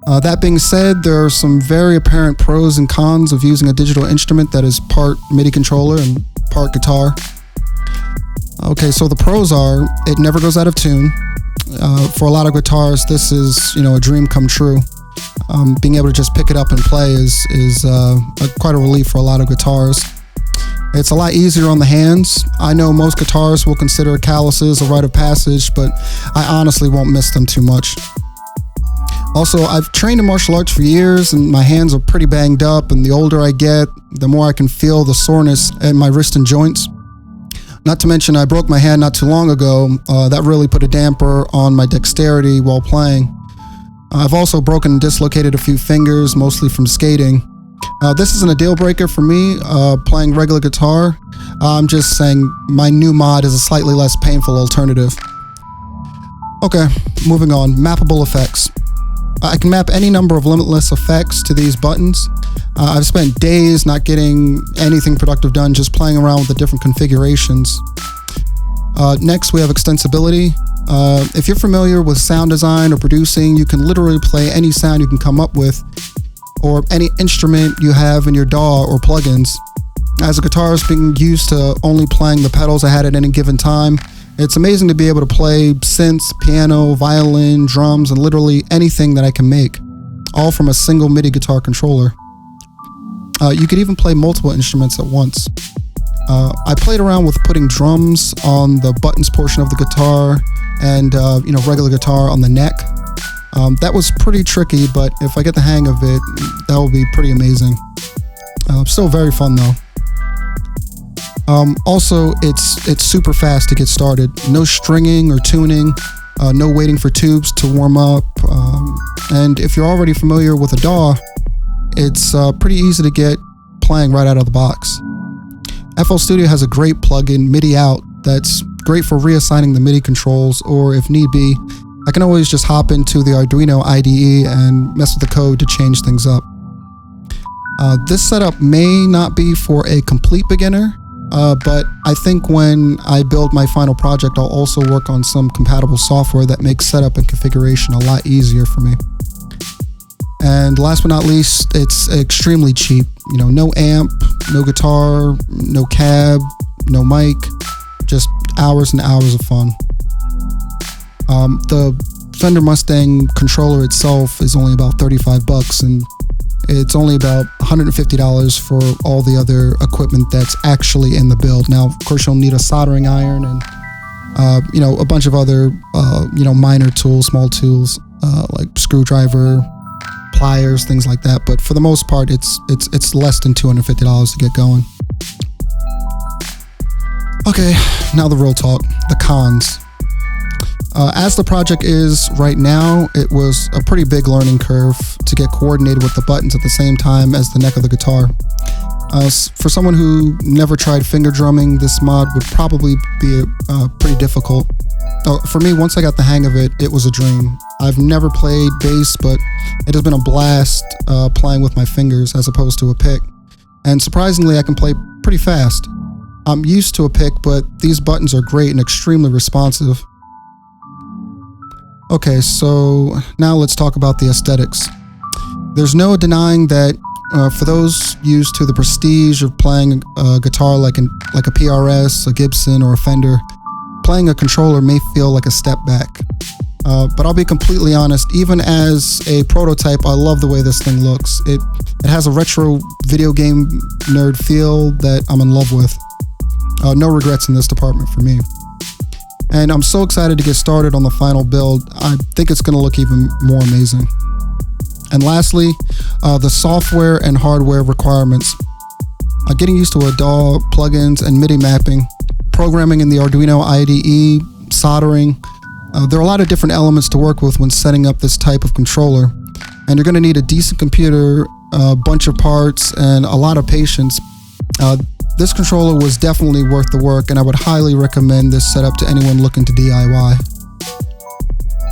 That being said, there are some very apparent pros and cons of using a digital instrument that is part MIDI controller and part guitar. Okay, so the pros are, it never goes out of tune. For a lot of guitarists, this is, a dream come true. Being able to just pick it up and play is quite a relief for a lot of guitars. It's a lot easier on the hands. I know most guitarists will consider calluses a rite of passage, but I honestly won't miss them too much. Also, I've trained in martial arts for years and my hands are pretty banged up, and the older I get, the more I can feel the soreness in my wrist and joints. Not to mention I broke my hand not too long ago. That really put a damper on my dexterity while playing. I've also broken and dislocated a few fingers, mostly from skating. This isn't a deal breaker for me, playing regular guitar. I'm just saying my new mod is a slightly less painful alternative. Okay, moving on. Mappable effects. I can map any number of limitless effects to these buttons. I've spent days not getting anything productive done, just playing around with the different configurations. Next, we have extensibility. If you're familiar with sound design or producing, you can literally play any sound you can come up with, or any instrument you have in your DAW or plugins. As a guitarist being used to only playing the pedals I had at any given time, it's amazing to be able to play synths, piano, violin, drums, and literally anything that I can make, all from a single MIDI guitar controller. You could even play multiple instruments at once. I played around with putting drums on the buttons portion of the guitar and regular guitar on the neck. That was pretty tricky, but if I get the hang of it, that will be pretty amazing. Still very fun though. Also, it's super fast to get started. No stringing or tuning, no waiting for tubes to warm up. And if you're already familiar with a DAW, it's pretty easy to get playing right out of the box. FL Studio has a great plugin, Midi Out, that's great for reassigning the MIDI controls, or if need be, I can always just hop into the Arduino IDE and mess with the code to change things up. This setup may not be for a complete beginner, but I think when I build my final project, I'll also work on some compatible software that makes setup and configuration a lot easier for me. And last but not least, it's extremely cheap. No amp, no guitar, no cab, no mic, just hours and hours of fun. The Fender Mustang controller itself is only about $35, and it's only about $150 for all the other equipment that's actually in the build. Now, of course, you'll need a soldering iron and a bunch of other minor tools, small tools like screwdriver, pliers, things like that. But for the most part, it's less than $250 to get going. Okay, now the real talk, the cons. As the project is right now, it was a pretty big learning curve to get coordinated with the buttons at the same time as the neck of the guitar. For someone who never tried finger drumming, this mod would probably be pretty difficult. For me, once I got the hang of it, it was a dream. I've never played bass, but it has been a blast playing with my fingers as opposed to a pick. And surprisingly, I can play pretty fast. I'm used to a pick, but these buttons are great and extremely responsive. Okay, so now let's talk about the aesthetics. There's no denying that for those used to the prestige of playing a guitar like a PRS, a Gibson, or a Fender, playing a controller may feel like a step back. But I'll be completely honest, even as a prototype, I love the way this thing looks. It has a retro video game nerd feel that I'm in love with. No regrets in this department for me. And I'm so excited to get started on the final build. I think it's going to look even more amazing. And lastly, the software and hardware requirements. Getting used to a DAW, plugins, and MIDI mapping, programming in the Arduino IDE, soldering. There are a lot of different elements to work with when setting up this type of controller. And you're going to need a decent computer, a bunch of parts, and a lot of patience. This controller was definitely worth the work, and I would highly recommend this setup to anyone looking to DIY.